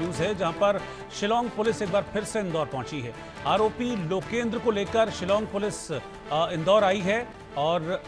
News है, जहां पर शिलोंग पुलिस एक बार फिर से इंदौर पहुंची है। आरोपी लोकेंद्र को लेकर शिलोंग पुलिस इंदौर आई है और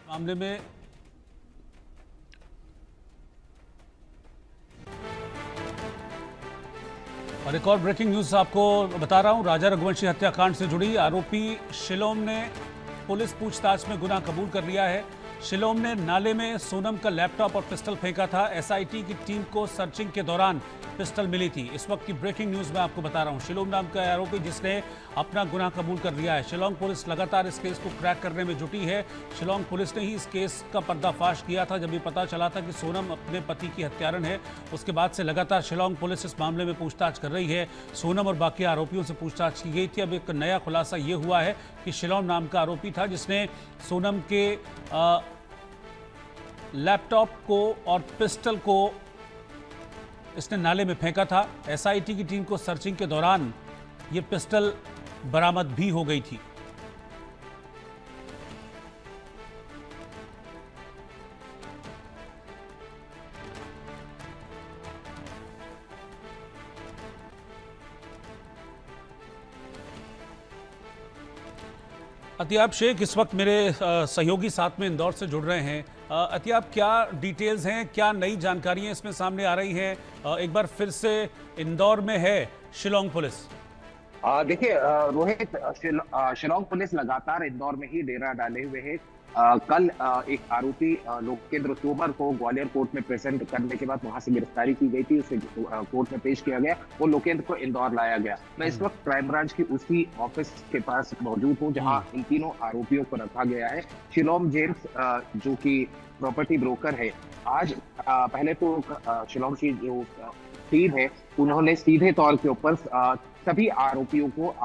मामले में और एक और ब्रेकिंग न्यूज आपको बता रहा हूं। राजा रघुवंशी हत्याकांड से जुड़ी आरोपी शिलोम ने पुलिस पूछताछ में गुनाह कबूल कर लिया है। शिलोम ने नाले में सोनम का लैपटॉप और पिस्टल फेंका था। एसआईटी की टीम को सर्चिंग के दौरान पिस्टल मिली थी। इस वक्त की ब्रेकिंग न्यूज में आपको बता रहा हूं। शिलोम नाम का आरोपी जिसने अपना गुनाह कबूल कर लिया है। शिलोंग पुलिस लगातार इस केस को क्रैक करने में जुटी है। शिलोंग पुलिस ने ही इस केस का पर्दाफाश किया था जब ये पता चला था कि सोनम अपने पति की हत्यारण है। उसके बाद से लगातार शिलोंग पुलिस इस मामले में पूछताछ कर रही है। सोनम और बाकी आरोपियों से पूछताछ की गई थी। अब एक नया खुलासा ये हुआ है कि शिलोंग नाम का आरोपी था जिसने सोनम के लैपटॉप को और पिस्टल को इसने नाले में फेंका था। एसआईटी की टीम को सर्चिंग के दौरान ये पिस्टल बरामद भी हो गई थी। अतियाब शेख इस वक्त मेरे सहयोगी साथ में इंदौर से जुड़ रहे हैं। अतियाब, क्या डिटेल्स हैं, क्या नई जानकारियां इसमें सामने आ रही हैं? एक बार फिर से इंदौर में है शिलोंग पुलिस। देखिए रोहित, शिलोंग पुलिस लगातार इंदौर में ही डेरा डाले हुए है। कल एक आरोपी लोकेंद्र तोमर को ग्वालियर कोर्ट में प्रेजेंट करने के बाद वहां से गिरफ्तारी की गई थी। उसे कोर्ट में पेश किया गया। वो लोकेंद्र को इंदौर लाया गया। मैं इस वक्त क्राइम ब्रांच की उसी ऑफिस के पास मौजूद हूँ जहां इन तीनों आरोपियों को रखा गया है। शिलोंग जेम्स जो कि प्रॉपर्टी ब्रोकर है, आज पहले तो शिलोंग की जो टीम है उन्होंने सीधे तौर के ऊपर सभी आरोपियों को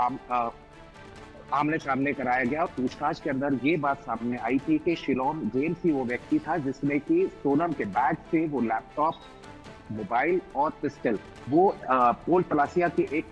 आमने सामने कराया गया। पूछताछ के अंदर ये बात सामने आई थी कि शिलोंग जेम्स ही वो व्यक्ति था जिसने कि सोनम के बैग से वो लैपटॉप, मोबाइल और पिस्टल वो पोल पलासिया के एक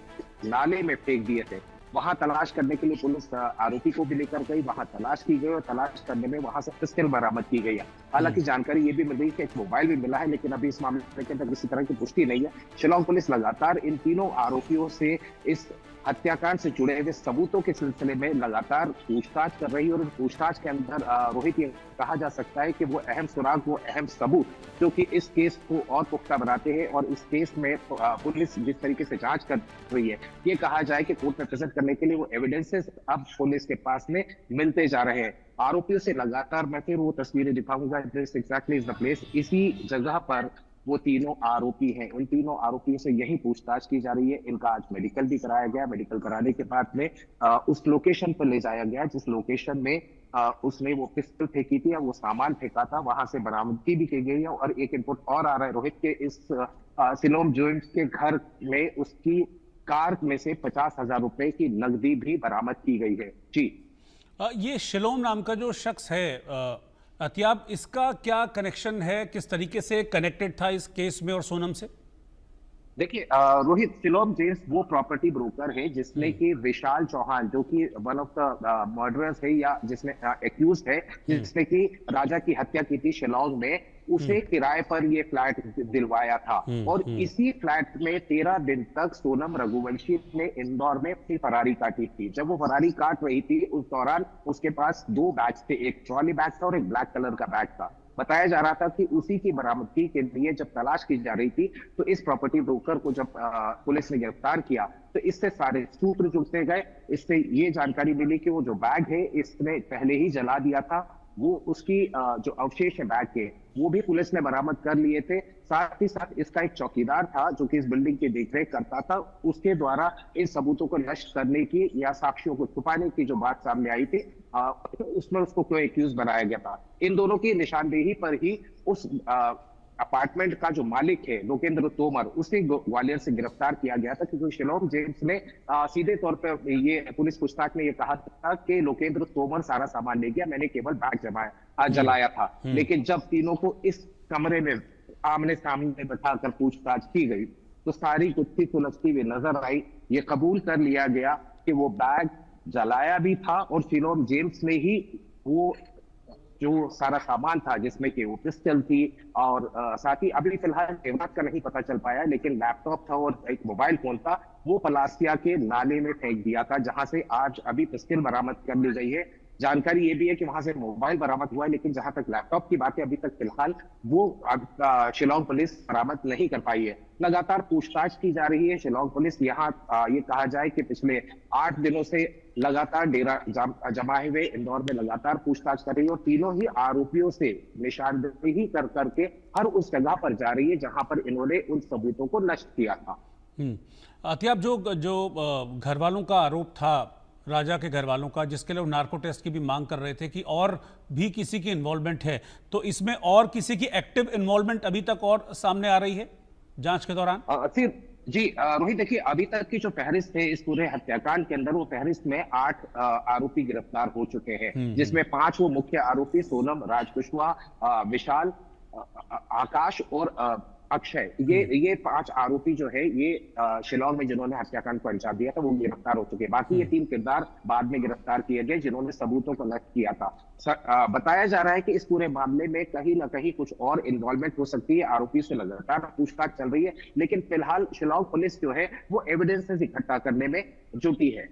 नाले में फेंक दिए थे। वहां तलाश करने के लिए पुलिस आरोपी को भी लेकर गई। वहां तलाश की गई और तलाश करने में वहां से पिस्टल बरामद की गई है। हालांकि जानकारी ये भी मिल रही है कि एक मोबाइल भी मिला है, लेकिन अभी इस मामले के अंदर किसी तरह की पुष्टि नहीं है। शिलोंग पुलिस लगातार इन तीनों आरोपियों से इस हत्याकांड से जुड़े हुए सबूतों के सिलसिले में लगातार पूछताछ कर रही है। और पूछताछ के अंदर रोहित, ये कहा जा सकता है कि वो अहम सुराग, वो अहम सबूत जो कि इस केस को और पुख्ता बनाते हैं और इस केस में पुलिस जिस तरीके से जांच कर रही है, ये कहा जाए कि कोर्ट में प्रेजेंट करने के लिए वो एविडेंसेस अब पुलिस के पास में मिलते जा रहे हैं। आरोपियों से लगातार मैं फिर वो तस्वीरें दिखाऊंगा। This exactly is the place. इसी जगह पर वो तीनों आरोपी हैं। उन तीनों आरोपियों से यही पूछताछ की जा रही है। इनका आज मेडिकल भी कराया गया। मेडिकल कराने के बाद में उस लोकेशन पर ले जाया गया जिस लोकेशन में उसने वो पिस्टल फेंकी थी या वो सामान फेंका था, वहां से बरामदगी भी की गई है। और एक इनपुट और आ रहा है रोहित के, इस शिलोंग जेम्स के घर में उसकी कार में से 50,000 रुपए की नकदी भी बरामद की गई है। जी, ये शिलोंग नाम का जो शख्स है अतियाब, इसका क्या कनेक्शन है? किस तरीके से कनेक्टेड था इस केस में और सोनम से? देखिए रोहित, शिलोंग जेम्स वो प्रॉपर्टी ब्रोकर है जिसने कि विशाल चौहान जो कि वन ऑफ द मर्डरर्स है या जिसने एक्यूज है, जिसने कि राजा की हत्या की थी शिलोंग में, उसे किराए पर ये फ्लैट दिलवाया था। और इसी फ्लैट में 13 दिन तक सोनम रघुवंशी ने इंदौर में अपनी फरारी काटी थी। जब वो फरारी काट रही थी उस दौरान उसके पास 2 बैग थे, एक ट्रॉली बैग था और एक ब्लैक कलर का बैग था। बताया जा रहा था कि उसी की बरामदगी के लिए जब तलाश की जा रही थी तो इस प्रॉपर्टी ब्रोकर को जब पुलिस ने गिरफ्तार किया तो इससे सारे सूत्र जुड़ते गए। इससे ये जानकारी मिली कि वो जो बैग है इसने पहले ही जला दिया था। वो उसकी जो अवशेष है बैग के वो भी पुलिस ने बरामद कर लिए थे। साथ ही साथ इसका एक चौकीदार था जो कि इस बिल्डिंग की देखरेख करता था, उसके द्वारा इन सबूतों को नष्ट करने की या साक्ष्यों को छुपाने की जो बात सामने आई थी, उसमें उसको क्यों एक्यूज बनाया गया था। इन दोनों की निशानदेही पर ही उस अपार्टमेंट का जो मालिक है लोकेंद्र तोमर, उसे ग्वालियर से गिरफ्तार किया गया था, क्योंकि शिलोंग जेम्स ने सीधे तौर पर ये पुलिस पूछताछ में ये कहा था कि लोकेंद्र तोमर सारा सामान ले गया, मैंने केवल बैग जलाया था। लेकिन जब तीनों को इस कमरे में आमने सामने बैठाकर पूछताछ की गई तो सारी गुत्थी सुलझती हुई नजर आई। ये कबूल कर लिया गया कि वो बैग जलाया भी था और शिलोंग जेम्स ने ही वो जो सारा सामान था, जिसमें कि वो पिस्टल थी और साथ ही अभी फिलहाल जेवरात का नहीं पता चल पाया, लेकिन लैपटॉप था और एक मोबाइल फोन था, वो पलासिया के नाले में फेंक दिया था, जहां से आज अभी पिस्टल बरामद कर ली गई है। जानकारी ये भी है कि वहां से मोबाइल बरामद हुआ है, लेकिन जहां तक लैपटॉप की बात है अभी तक फिलहाल वो शिलोंग पुलिस बरामद नहीं कर पाई है। लगातार पूछताछ की जा रही है शिलोंग पुलिस। यहाँ ये कहा जाए कि पिछले 8 दिनों से लगातार डेरा जमाए हुए इंदौर में लगातार पूछताछ कर रही है और तीनों ही आरोपियों से निशानदेही कर करके हर उस जगह पर जा रही है जहां पर इन्होंने उन सबूतों को नष्ट किया था। अतियाब, जो घर वालों का आरोप था, राजा के घर वालों का, जिसके लिए वो नार्को टेस्ट की भी मांग कर रहे थे कि और भी किसी की इन्वॉल्वमेंट है, तो इसमें और किसी की एक्टिव इन्वॉल्वमेंट अभी तक और सामने आ रही है जांच के दौरान? जी रोहित, देखिए अभी तक की जो फहरिस्त है इस पूरे हत्याकांड के अंदर, वो फहरिस्त में 8 आरोपी गिरफ्तार हो चुके हैं, जिसमें 5 वो मुख्य आरोपी सोनम, राज कुशवाहा, विशाल, आकाश और अक्षय, ये 5 आरोपी जो है ये शिलोंग में जिन्होंने हत्याकांड को अंजाम दिया था वो गिरफ्तार हो चुके हैं। बाकी ये 3 किरदार बाद में गिरफ्तार किए गए जिन्होंने सबूतों को नष्ट किया था। बताया जा रहा है कि इस पूरे मामले में कहीं ना कहीं कुछ और इन्वॉल्वमेंट हो सकती है। आरोपी से लगातार पूछताछ चल रही है, लेकिन फिलहाल शिलोंग पुलिस जो है वो एविडेंसेस इकट्ठा करने में जुटी है।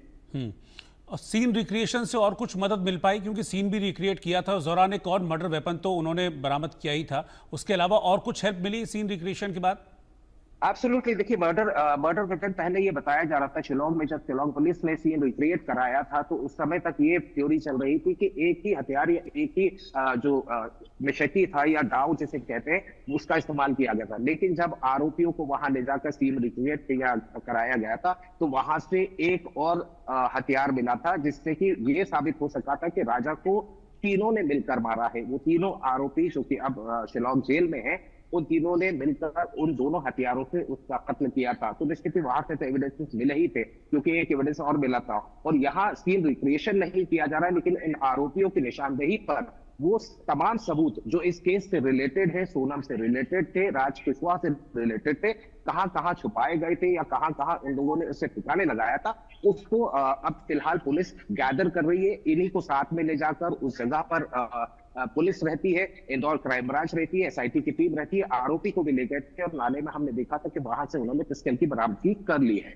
और सीन रिक्रिएशन से और कुछ मदद मिल पाई, क्योंकि सीन भी रिक्रिएट किया था उस दौरान, एक और मर्डर वेपन तो उन्होंने बरामद किया ही था, उसके अलावा और कुछ हेल्प मिली सीन रिक्रिएशन के बाद? एब्सोल्युटली, देखिए मर्डर वेपन पहले ये बताया जा रहा था शिलोंग में, जब शिलोंग पुलिस ने सीन रिक्रिएट कराया था तो उस समय तक ये थ्योरी चल रही थी कि एक ही हथियार या एक ही जो मिशेटी था या दाव जिसे कहते हैं उसका इस्तेमाल किया गया था। लेकिन जब आरोपियों को वहां ले जाकर सीन रिक्रिएट कराया गया था तो वहां से एक और हथियार मिला था, जिससे कि ये साबित हो सका था कि राजा को तीनों ने मिलकर मारा है। वो तीनों आरोपी जो कि अब शिलोंग जेल में है, उन तीनों ने मिलकर उन दोनों हथियारों से उसका कत्ल किया था। तो निश्चित ही वहां से तो एविडेंसेस मिले ही थे, क्योंकि एक एविडेंस और मिला था। और यहाँ सीन रिक्रिएशन नहीं किया जा रहा है, लेकिन इन आरोपियों की निशानदेही पर वो तमाम सबूत जो इस केस से रिलेटेड है, सोनम से रिलेटेड थे, राज कुशवाहा से रिलेटेड थे, कहां कहां छुपाए गए थे या कहां कहां इन लोगों ने उसे ठिकाने लगाया था, उसको अब फिलहाल पुलिस गैदर कर रही है। इन्हीं को साथ में ले जाकर उस जगह पर पुलिस रहती है, इंदौर क्राइम ब्रांच रहती है, एसआईटी की टीम रहती है। आरोपी को भी ले गए थे और नाले में हमने देखा था कि वहां से उन्होंने पिस्टल की बरामदगी कर ली है।